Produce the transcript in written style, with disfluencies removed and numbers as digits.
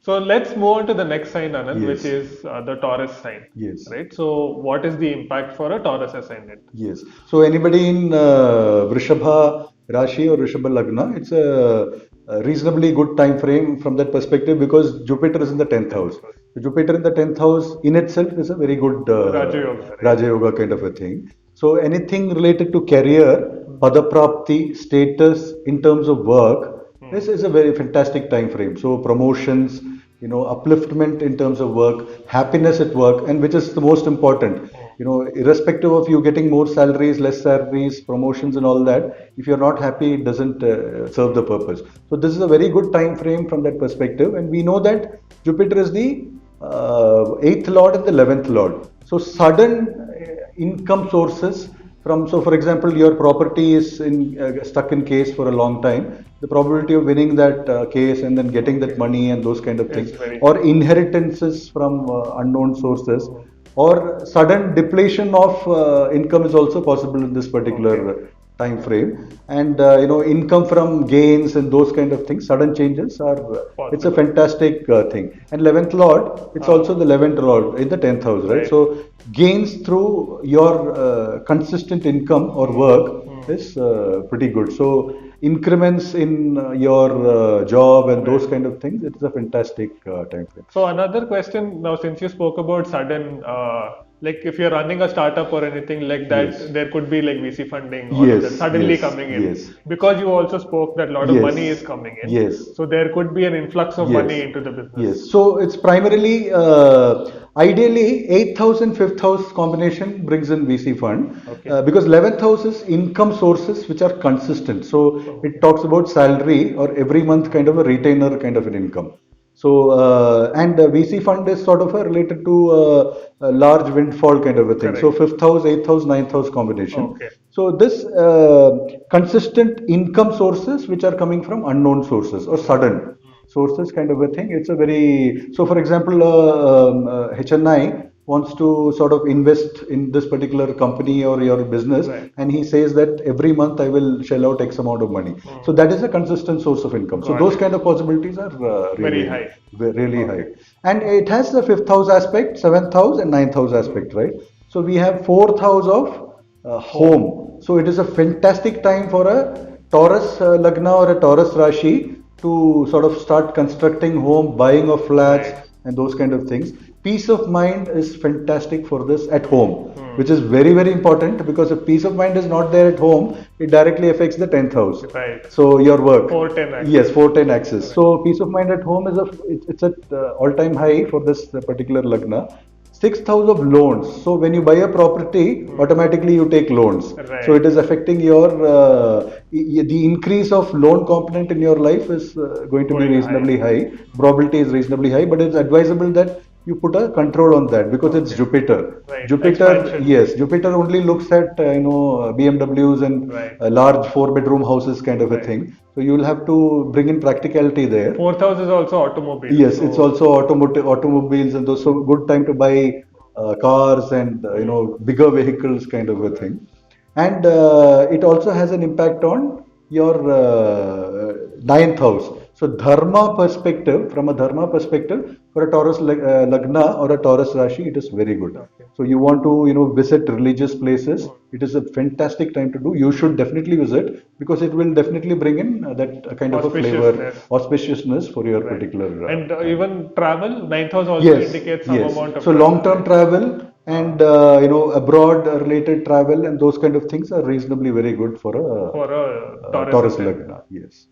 So let's move on to the next sign, Anand, which Yes, is the Taurus sign, yes, right? So what is the impact for a Taurus ascendant? yes. So anybody in Vrishabha Rashi or Vrishabha Lagna, it's a reasonably good time frame from that perspective because Jupiter is in the 10th house. So Jupiter in the 10th house in itself is a very good Raja Yoga, right? Raja Yoga kind of a thing. So anything related to career, padaprapti, status in terms of work, this is a very fantastic time frame. So promotions, upliftment in terms of work, happiness at work, and which is the most important. Irrespective of you getting more salaries, less salaries, promotions, and all that, if you're not happy, it doesn't serve the purpose. So this is a very good time frame from that perspective, and we know that Jupiter is the eighth lord and the 11th lord. So sudden income sources from, so for example, your property is stuck in case for a long time, the probability of winning that case and then getting that money and those kind of things, It's very or inheritances from unknown sources, or sudden depletion of income is also possible in this okay. particular time frame. And income from gains and those kind of things, sudden changes are, it's a Possible. fantastic thing. And 11th lord, it's also the 11th lord in the 10th house, right? Right. So gains through your consistent income or work Hmm. is pretty good. So increments in your job and those Right. kind of things, it's a fantastic time frame. So another question now, since you spoke about sudden, like if you're running a startup or anything like Yes, that, there could be like VC funding, all of that yes, suddenly yes, coming in. yes, Because you also spoke that a lot of money is yes, coming in. yes. So there could be an influx of money Yes, into the business. yes. So it's primarily, ideally, 8th house and 5th house combination brings in VC fund Okay. because 11th house is income sources which are consistent. So it talks about salary or every month kind of a retainer kind of an income. So, and VC fund is sort of related to a large windfall kind of a thing. So, Correct. fifth house, eighth house, ninth house combination. Okay. So, this consistent income sources which are coming from unknown sources or sudden sources kind of a thing. It's a very, so for example, HNI wants to sort of invest in this particular company or your business, Right. and he says that every month I will shell out X amount of money. So that is a consistent source of income. So Got those it. kind of possibilities are Very really, high. really Okay. high. And it has the fifth house aspect, seventh house, and ninth house aspect, right? So we have fourth house of Home. home. So it is a fantastic time for a Taurus Lagna or a Taurus Rashi to sort of start constructing home, buying of flats, Right. and those kind of things. Peace of mind is fantastic for this at home, Hmm. which is very, very important because if peace of mind is not there at home, it directly affects the 10th house. Right. So your work. 410 Yes, axis. 410 axis. Right. So peace of mind at home is it's at all-time high for this particular Lagna. Sixth house of loans. So when you buy a property, automatically you take loans. So Right. it is affecting your the increase of loan component in your life is going to be Going high. reasonably high. Probability is reasonably high, but it's advisable that you put a control on that because it's Okay. Jupiter. Right. Jupiter, Expansion. yes, Jupiter only looks at BMWs and Right. large four-bedroom houses kind of a Right. thing. So you will have to bring in practicality there. Fourth house is also automobile. Yes, it's So also automobiles and those, so good time to buy cars and bigger vehicles kind of a thing. And it also has an impact on your ninth house. So dharma perspective, from a dharma perspective, for a Taurus Lagna or a Taurus Rashi, it is very good. okay. So you want to visit religious places. It is a fantastic time to do. You should definitely visit because it will definitely bring in that kind of a flavor, Auspiciousness. auspiciousness for your Right. particular And time. even travel, ninth house also Yes, indicates some yes. amount of So travel, long-term right? travel Uh, and abroad related travel and those kind of things are reasonably very good for a for a Taurus Taurus ascendant. Lagna. Yes.